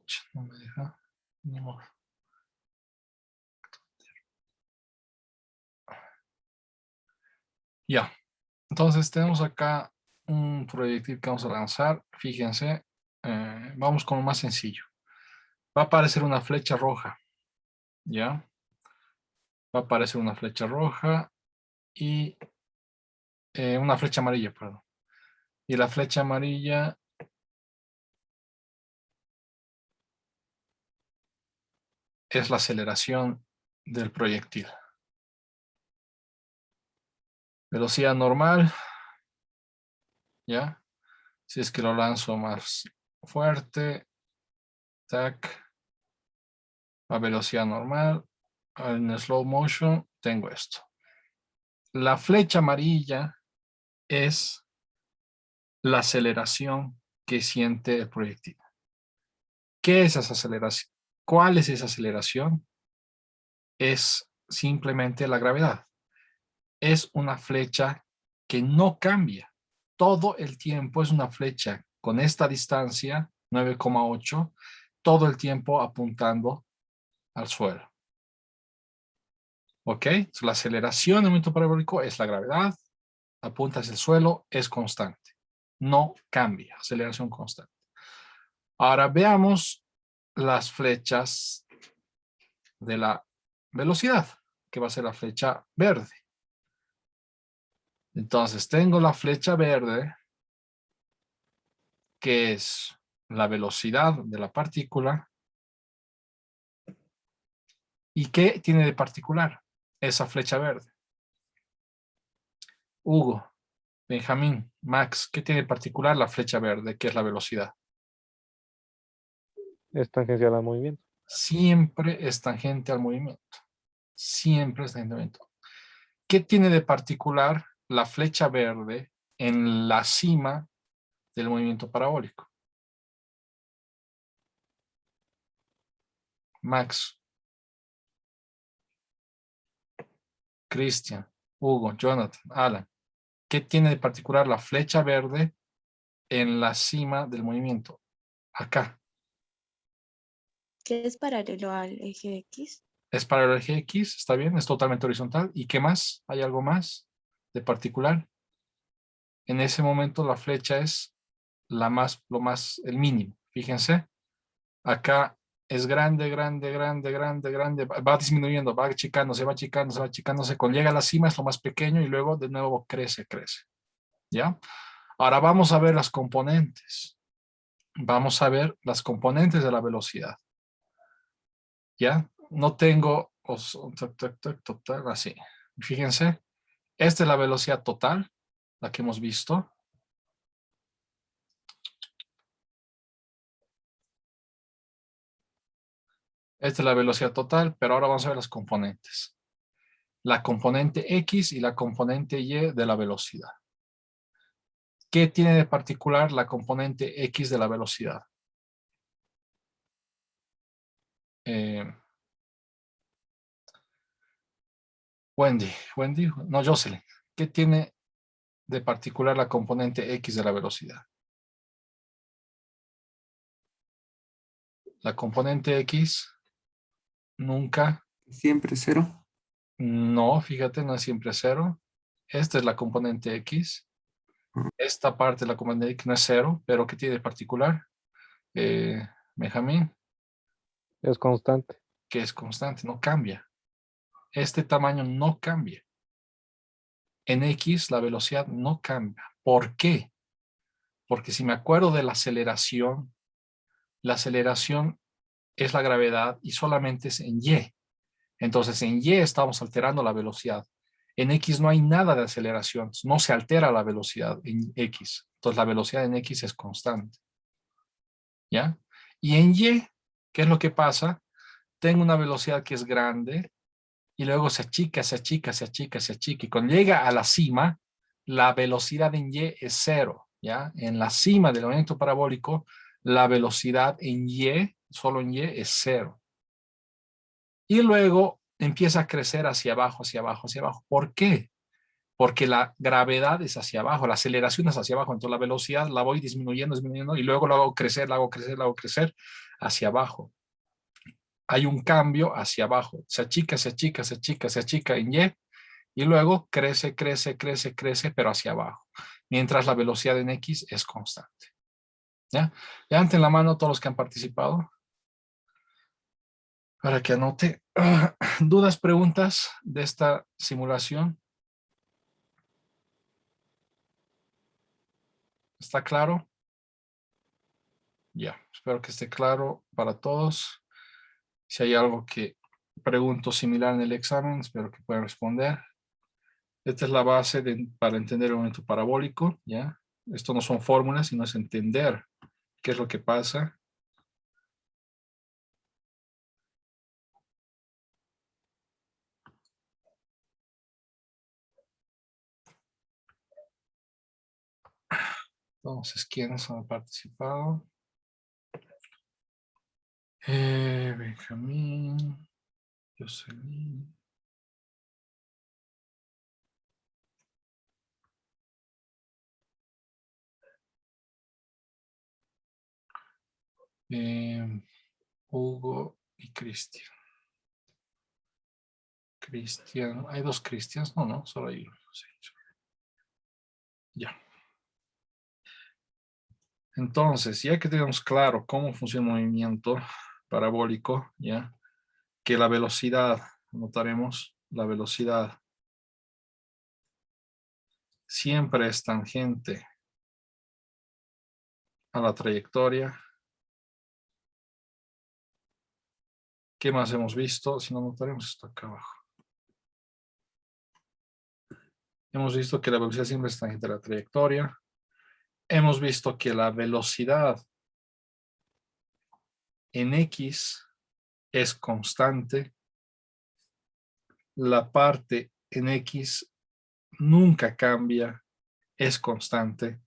Pucha, no me deja. Ni modo. Ya. Entonces tenemos acá un proyectil que vamos a lanzar. Fíjense, vamos con lo más sencillo. Va a aparecer una flecha roja. ¿Ya? Va a aparecer una flecha roja y una flecha amarilla, perdón. Y la flecha amarilla es la aceleración del proyectil. Velocidad normal, ¿ya? Si es que lo lanzo más fuerte, tac, a velocidad normal, en slow motion tengo esto. La flecha amarilla es la aceleración que siente el proyectil. ¿Qué es esa aceleración? ¿Cuál es esa aceleración? Es simplemente la gravedad. Es una flecha que no cambia. Todo el tiempo es una flecha con esta distancia, 9,8, todo el tiempo apuntando al suelo. ¿Ok? Entonces, la aceleración del momento parabólico es la gravedad, apunta hacia el suelo, es constante. No cambia, aceleración constante. Ahora veamos las flechas de la velocidad, que va a ser la flecha verde. Entonces, tengo la flecha verde, que es la velocidad de la partícula. ¿Y qué tiene de particular esa flecha verde? Hugo, Benjamín, Max, ¿qué tiene de particular la flecha verde, que es la velocidad? Es tangencial al movimiento. Siempre es tangente al movimiento. Siempre es tangente al movimiento. ¿Qué tiene de particular la flecha verde en la cima del movimiento parabólico? Max, Cristian, Hugo, Jonathan, Alan. ¿Qué tiene de particular la flecha verde en la cima del movimiento? Acá. Que es paralelo al eje X. Es para el eje X, está bien, es totalmente horizontal. ¿Y qué más? ¿Hay algo más de particular? En ese momento la flecha es el mínimo. Fíjense, acá es grande, grande, grande, grande, grande, va disminuyendo, va achicando, se va achicando, se va achicándose. Cuando llega a la cima es lo más pequeño y luego de nuevo crece, crece. ¿Ya? Ahora vamos a ver las componentes. Vamos a ver las componentes de la velocidad. ¿Ya? No tengo así. Fíjense, esta es la velocidad total, la que hemos visto. Esta es la velocidad total, pero ahora vamos a ver las componentes. La componente X y la componente Y de la velocidad. ¿Qué tiene de particular la componente X de la velocidad? Wendy, no, Jocelyn. ¿Qué tiene de particular la componente X de la velocidad? La componente X nunca, Siempre cero. no, fíjate, no es siempre cero. Esta es la componente X. Esta parte de la componente X no es cero, pero ¿qué tiene de particular? Benjamín, Es constante. que es constante, no cambia. Este tamaño no cambia. En X la velocidad no cambia. ¿Por qué? Porque si me acuerdo de la aceleración es la gravedad y solamente es en Y. Entonces en Y estamos alterando la velocidad. En X no hay nada de aceleración, no se altera la velocidad en X. Entonces la velocidad en X es constante. ¿Ya? Y en Y, ¿qué es lo que pasa? Tengo una velocidad que es grande y luego se achica, se achica, se achica, se achica. Y cuando llega a la cima, la velocidad en Y es cero. ¿Ya? En la cima del movimiento parabólico, la velocidad en Y, solo en Y, es cero. Y luego empieza a crecer hacia abajo, hacia abajo, hacia abajo. ¿Por qué? Porque la gravedad es hacia abajo, la aceleración es hacia abajo, entonces la velocidad la voy disminuyendo, disminuyendo, y luego la hago crecer, la hago crecer, la hago crecer, hacia abajo. Hay un cambio hacia abajo. Se achica, se achica, se achica, se achica en Y y luego crece, crece, crece, crece, pero hacia abajo. Mientras la velocidad en X es constante. ¿Ya? Levanten la mano todos los que han participado. Para que anote. ¿Dudas, preguntas de esta simulación? ¿Está claro? Ya, espero que esté claro para todos. Si hay algo que pregunto similar en el examen, espero que puedan responder. Esta es la base para entender el momento parabólico, ¿ya? Esto no son fórmulas, sino es entender qué es lo que pasa. Entonces, ¿quiénes han participado? Benjamín, Jocelyn. Hugo y Cristian. Cristian, ¿hay dos Cristians? No, solo hay uno. Sí. Ya. Entonces, ya que tenemos claro cómo funciona el movimiento parabólico, ya, que la velocidad, notaremos, la velocidad siempre es tangente a la trayectoria. ¿Qué más hemos visto? Si no, notaremos esto acá abajo. Hemos visto que la velocidad siempre es tangente a la trayectoria. Hemos visto que la velocidad en X es constante. La parte en X nunca cambia, es constante,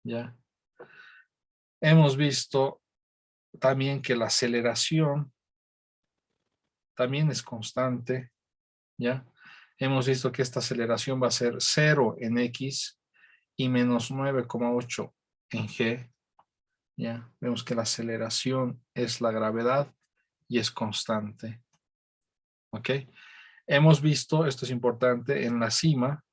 ¿ya? Hemos visto también que la aceleración también es constante, ¿ya? Hemos visto que esta aceleración va a ser 0 en X y menos 9,8 en G, ¿ya? Vemos que la aceleración es la gravedad y es constante, ¿ok? Hemos visto, esto es importante, en la cima,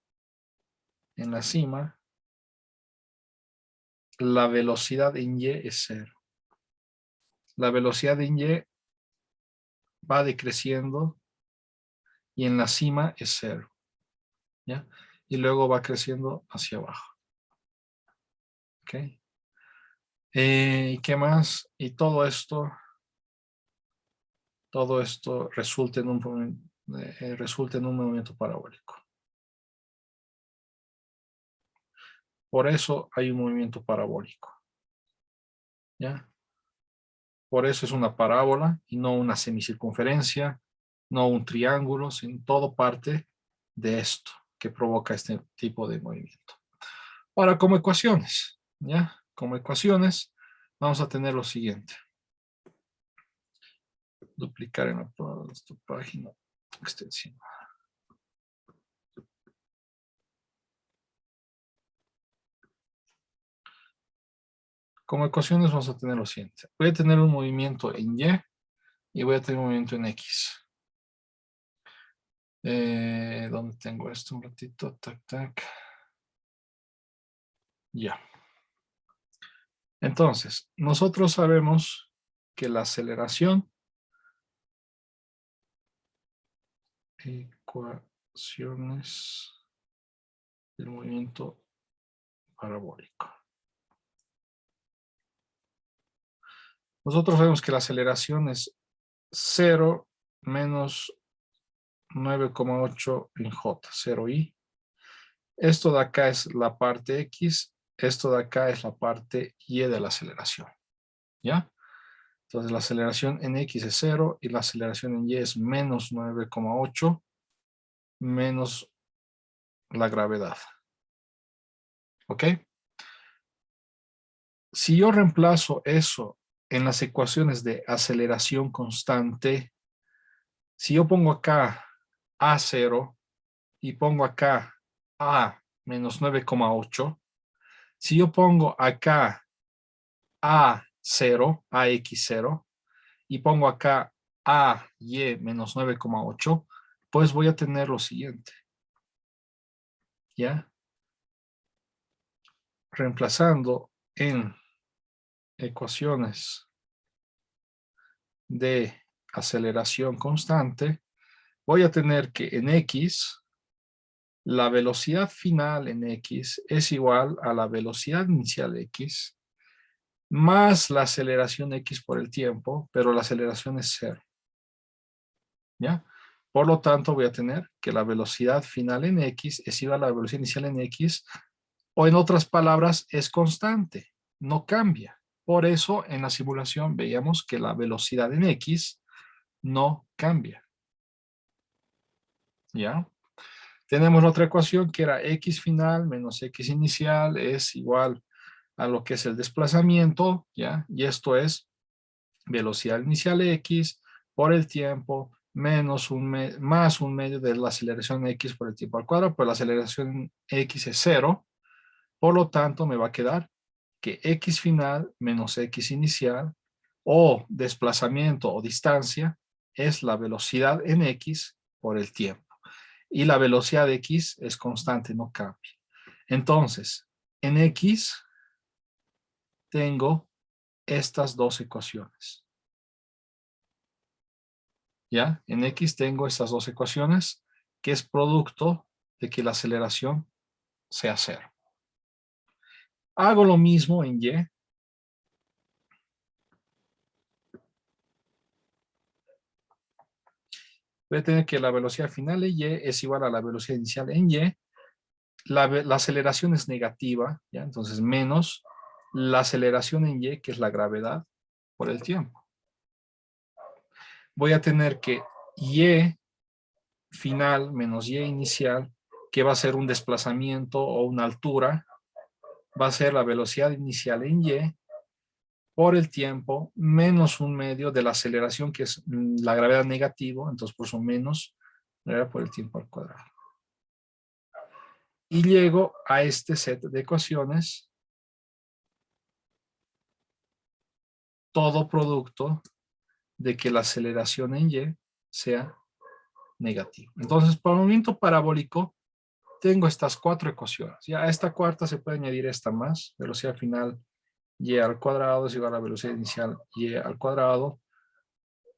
la velocidad en Y es 0. La velocidad en Y va decreciendo y en la cima es 0, ¿ya? Y luego va creciendo hacia abajo. ¿Ok? ¿Y qué más? Y todo esto resulta en un movimiento parabólico. Por eso hay un movimiento parabólico, ¿ya? Por eso es una parábola y no una semicircunferencia, no un triángulo, sino todo parte de esto que provoca este tipo de movimiento. Ahora, como ecuaciones, ¿ya? Como ecuaciones, vamos a tener lo siguiente. Duplicar en esta página, extensión. Como ecuaciones vamos a tener lo siguiente. Voy a tener un movimiento en Y voy a tener un movimiento en X. ¿Dónde tengo esto? Un ratito, tac, tac. Ya. Entonces, nosotros sabemos que la aceleración, ecuaciones del movimiento parabólico. Nosotros sabemos que la aceleración es 0 menos 9,8 en J, 0i. Esto de acá es la parte X, esto de acá es la parte Y de la aceleración, ¿ya? Entonces la aceleración en X es 0 y la aceleración en Y es menos 9,8 menos la gravedad. ¿Ok? Si yo reemplazo eso en las ecuaciones de aceleración constante, si yo pongo acá A0 y pongo acá A menos 9,8, si yo pongo acá A0, AX0, y pongo acá a y menos 9,8, pues voy a tener lo siguiente. ¿Ya? Reemplazando en ecuaciones de aceleración constante, voy a tener que en x, la velocidad final en x es igual a la velocidad inicial x más la aceleración x por el tiempo, pero la aceleración es 0. ¿Ya? Por lo tanto, voy a tener que la velocidad final en x es igual a la velocidad inicial en x, o en otras palabras, es constante, no cambia. Por eso, en la simulación veíamos que la velocidad en x no cambia. ¿Ya? Tenemos la otra ecuación que era x final menos x inicial es igual a lo que es el desplazamiento, ¿ya? Y esto es velocidad inicial x por el tiempo menos más un medio de la aceleración x por el tiempo al cuadrado, pues la aceleración x es 0, por lo tanto me va a quedar que x final menos x inicial o desplazamiento o distancia es la velocidad en x por el tiempo. Y la velocidad de x es constante, no cambia. Entonces, en x tengo estas dos ecuaciones. ¿Ya? En x tengo estas dos ecuaciones, que es producto de que la aceleración sea 0. Hago lo mismo en y. Voy a tener que la velocidad final en y es igual a la velocidad inicial en y. La aceleración es negativa, ¿ya? Entonces menos la aceleración en y, que es la gravedad por el tiempo. Voy a tener que y final menos y inicial, que va a ser un desplazamiento o una altura, va a ser la velocidad inicial en y por el tiempo menos un medio de la aceleración, que es la gravedad negativo, entonces por eso menos gravedad por el tiempo al cuadrado. Y llego a este set de ecuaciones, todo producto de que la aceleración en y sea negativa. Entonces, para el movimiento parabólico, tengo estas cuatro ecuaciones. Ya a esta cuarta se puede añadir esta más, velocidad final y al cuadrado es igual a la velocidad inicial y al cuadrado,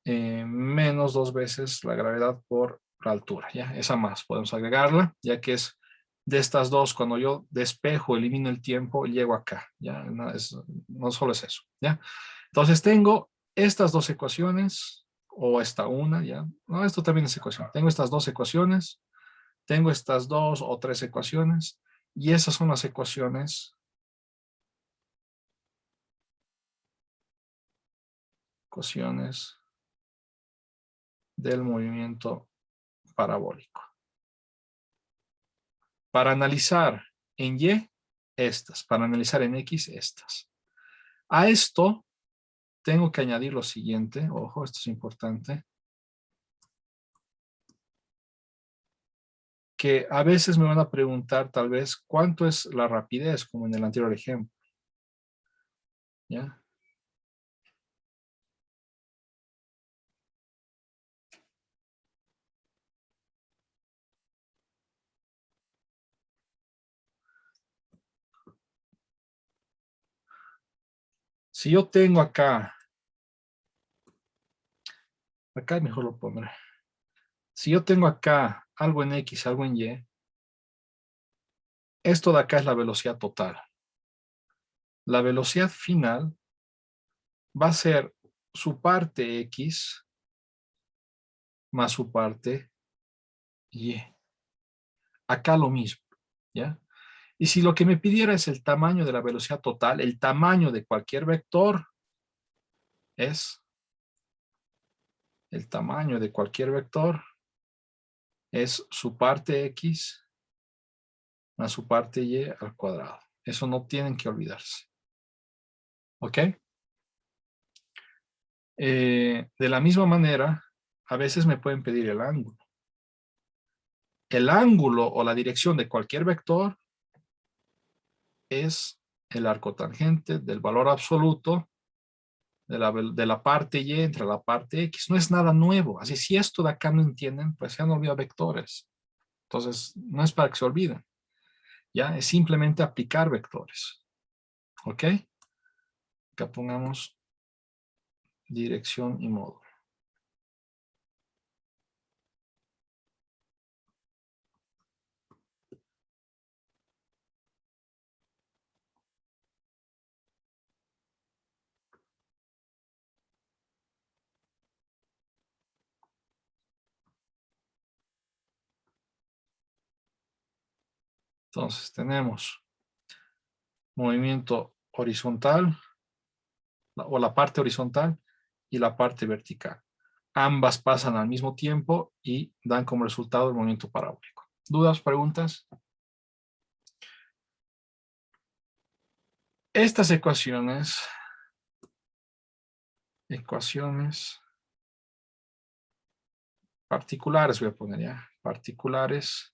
menos 2 veces la gravedad por la altura. Ya esa más podemos agregarla, ya que es de estas dos, cuando yo despejo, elimino el tiempo, llego acá. Ya no solo es eso. Ya, entonces tengo estas dos ecuaciones, o esta una, ya. No, esto también es ecuación. Tengo estas dos ecuaciones, tengo estas dos o tres ecuaciones, y esas son las ecuaciones del movimiento parabólico. Para analizar en y, estas. Para analizar en x, estas. A esto tengo que añadir lo siguiente. Ojo, esto es importante. Que a veces me van a preguntar tal vez cuánto es la rapidez, como en el anterior ejemplo. ¿Ya? Si yo tengo acá mejor lo pondré. Si yo tengo acá algo en X, algo en Y, esto de acá es la velocidad total. La velocidad final va a ser su parte X más su parte Y. Acá lo mismo, ¿ya? Y si lo que me pidiera es el tamaño de la velocidad total, el tamaño de cualquier vector es el tamaño de cualquier vector es su parte X más su parte Y al cuadrado. Eso no tienen que olvidarse. ¿Ok? De la misma manera, a veces me pueden pedir el ángulo. El ángulo o la dirección de cualquier vector es el arco tangente del valor absoluto de la parte Y entre la parte X. No es nada nuevo. Así, si esto de acá no entienden, pues se han olvidado vectores. Entonces, no es para que se olviden. Ya, es simplemente aplicar vectores. ¿Ok? Acá pongamos dirección y módulo. Entonces, tenemos movimiento horizontal, o la parte horizontal y la parte vertical. Ambas pasan al mismo tiempo y dan como resultado el movimiento parabólico. ¿Dudas, preguntas? Estas ecuaciones particulares, voy a poner ya, particulares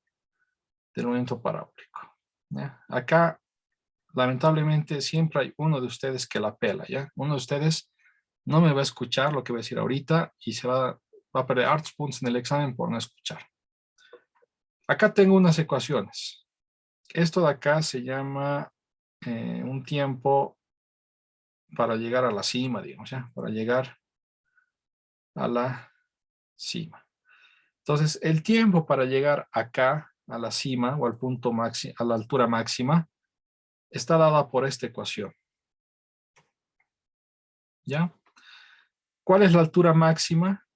del movimiento parabólico. ¿Ya? Acá, lamentablemente, siempre hay uno de ustedes que la pela, ¿ya? Uno de ustedes no me va a escuchar lo que voy a decir ahorita y va a perder hartos puntos en el examen por no escuchar. Acá tengo unas ecuaciones. Esto de acá se llama un tiempo para llegar a la cima, digamos, ¿ya? Para llegar a la cima. Entonces, el tiempo para llegar acá a la cima o al punto máximo, a la altura máxima, está dada por esta ecuación. ¿Ya? ¿Cuál es la altura máxima?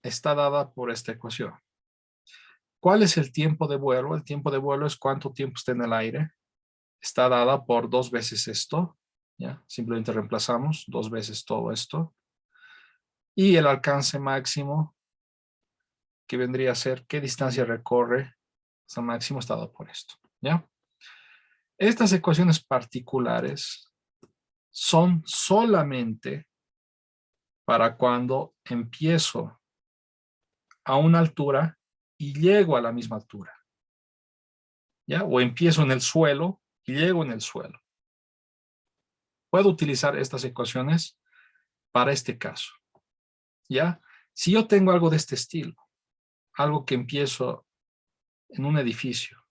Está dada por esta ecuación. ¿Cuál es el tiempo de vuelo? El tiempo de vuelo es cuánto tiempo está en el aire. Está dada por 2 veces esto. ¿Ya? Simplemente reemplazamos 2 veces todo esto. Y el alcance máximo, que vendría a ser qué distancia recorre, ese máximo está dado por esto. ¿Ya? Estas ecuaciones particulares son solamente para cuando empiezo a una altura y llego a la misma altura. ¿Ya? O empiezo en el suelo y llego en el suelo. Puedo utilizar estas ecuaciones para este caso. ¿Ya? Si yo tengo algo de este estilo, algo que empiezo en un edificio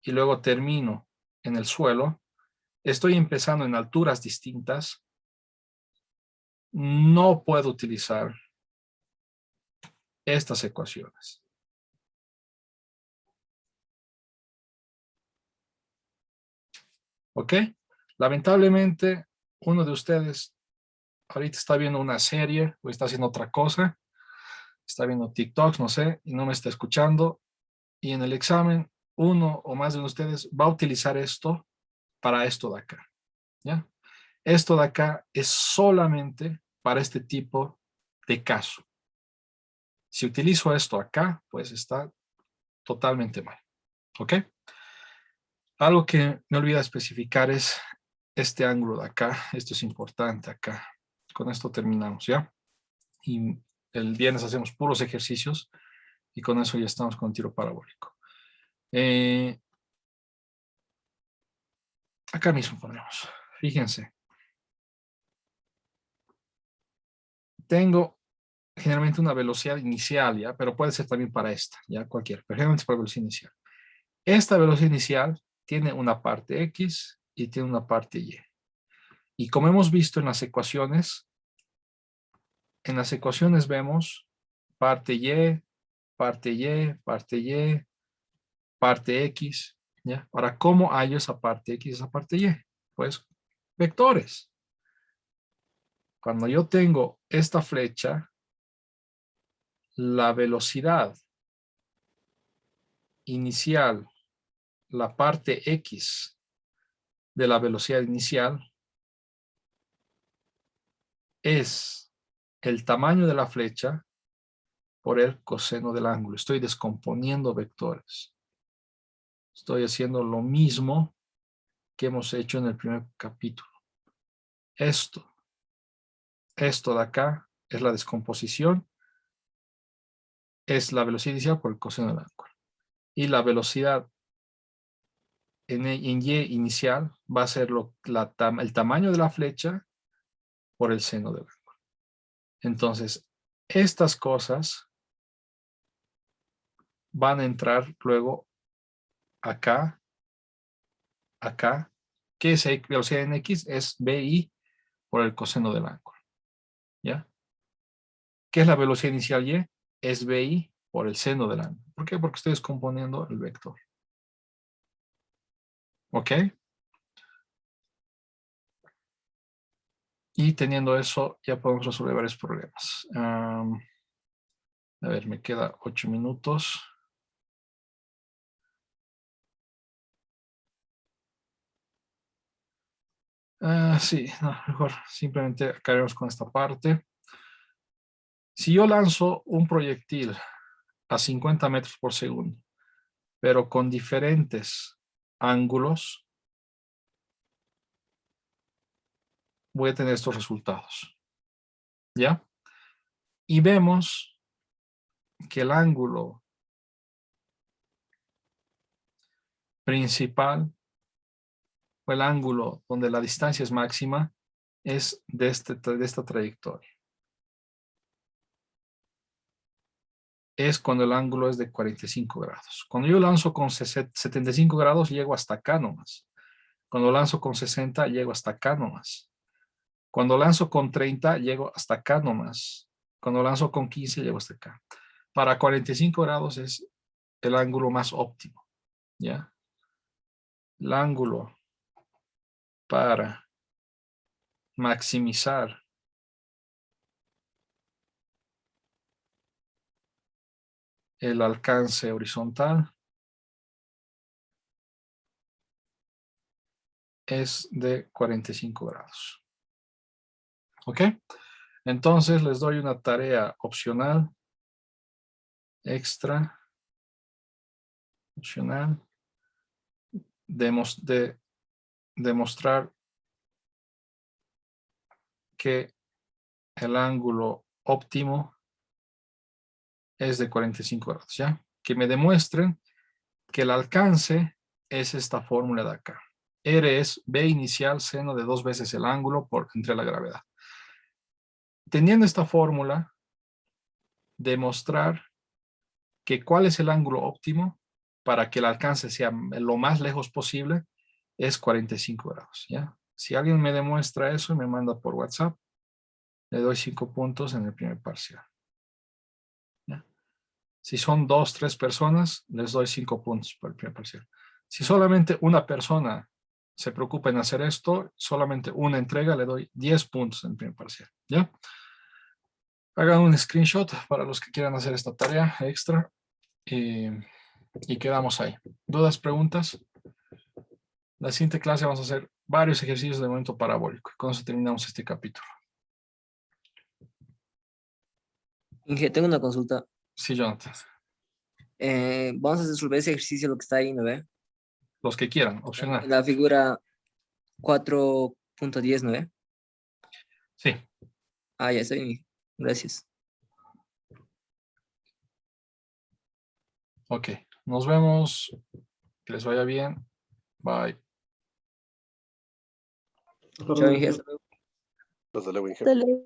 y luego termino en el suelo, estoy empezando en alturas distintas, no puedo utilizar estas ecuaciones. ¿Ok? Lamentablemente, uno de ustedes ahorita está viendo una serie o está haciendo otra cosa, está viendo TikToks, no sé, y no me está escuchando. Y en el examen, uno o más de ustedes va a utilizar esto para esto de acá. ¿Ya? Esto de acá es solamente para este tipo de caso. Si utilizo esto acá, pues está totalmente mal. ¿Ok? Algo que me olvidé especificar es este ángulo de acá. Esto es importante acá. Con esto terminamos, ¿ya? Y el viernes hacemos puros ejercicios y con eso ya estamos con tiro parabólico. Acá mismo ponemos. Fíjense. Tengo generalmente una velocidad inicial, ¿ya? Pero puede ser también para esta, ¿ya? Cualquier. Pero generalmente es para velocidad inicial. Esta velocidad inicial tiene una parte X y tiene una parte Y. Y como hemos visto en las ecuaciones vemos parte Y, parte Y, parte Y, parte X, ¿ya? Ahora, ¿cómo hallo esa parte X y esa parte Y? Pues, vectores. Cuando yo tengo esta flecha, la velocidad inicial, la parte X de la velocidad inicial, es el tamaño de la flecha por el coseno del ángulo. Estoy descomponiendo vectores. Estoy haciendo lo mismo que hemos hecho en el primer capítulo. Esto de acá es la descomposición, es la velocidad inicial por el coseno del ángulo. Y la velocidad en Y inicial va a ser el tamaño de la flecha por el seno del ángulo. Entonces, estas cosas van a entrar luego acá, acá. ¿Qué es velocidad en X? Es BI por el coseno del ángulo. ¿Ya? ¿Qué es la velocidad inicial Y? Es BI por el seno del ángulo. ¿Por qué? Porque estoy descomponiendo el vector. ¿Ok? Y teniendo eso, ya podemos resolver varios problemas. A ver, me queda 8 minutos. Sí, no, mejor simplemente acabaremos con esta parte. Si yo lanzo un proyectil a 50 metros por segundo, pero con diferentes ángulos, voy a tener estos resultados. ¿Ya? Y vemos que el ángulo principal o el ángulo donde la distancia es máxima es de esta trayectoria. Es cuando el ángulo es de 45 grados. Cuando yo lanzo con 75 grados, llego hasta acá nomás. Cuando lanzo con 60, llego hasta acá nomás. Cuando lanzo con 30, llego hasta acá nomás. Cuando lanzo con 15, llego hasta acá. Para 45 grados es el ángulo más óptimo. ¿Ya? El ángulo para maximizar el alcance horizontal es de 45 grados. ¿Ok? Entonces les doy una tarea opcional, extra, opcional, de demostrar que el ángulo óptimo es de 45 grados, ¿ya? Que me demuestren que el alcance es esta fórmula de acá. R es B inicial seno de 2 veces el ángulo entre la gravedad. Teniendo esta fórmula, demostrar que cuál es el ángulo óptimo para que el alcance sea lo más lejos posible es 45 grados, ¿ya? Si alguien me demuestra eso y me manda por WhatsApp, le doy 5 puntos en el primer parcial. ¿Ya? Si son 2, 3 personas, les doy 5 puntos por el primer parcial. Si solamente una persona se preocupa en hacer esto, solamente una entrega, le doy 10 puntos en el primer parcial. ¿Ya? Hagan un screenshot para los que quieran hacer esta tarea extra y quedamos ahí. ¿Dudas, preguntas? La siguiente clase vamos a hacer varios ejercicios de momento parabólico. Con eso terminamos este capítulo. Inge, tengo una consulta. Sí, Jonathan. Vamos a resolver ese ejercicio, lo que está ahí, ¿no ve? Los que quieran, En opcional. la figura 4.10, ¿no ve? Sí. Ah, ya está bien. Gracias. Ok. Nos vemos. Que les vaya bien. Bye. Chao, Inge. Hasta luego, Inge. Hasta luego.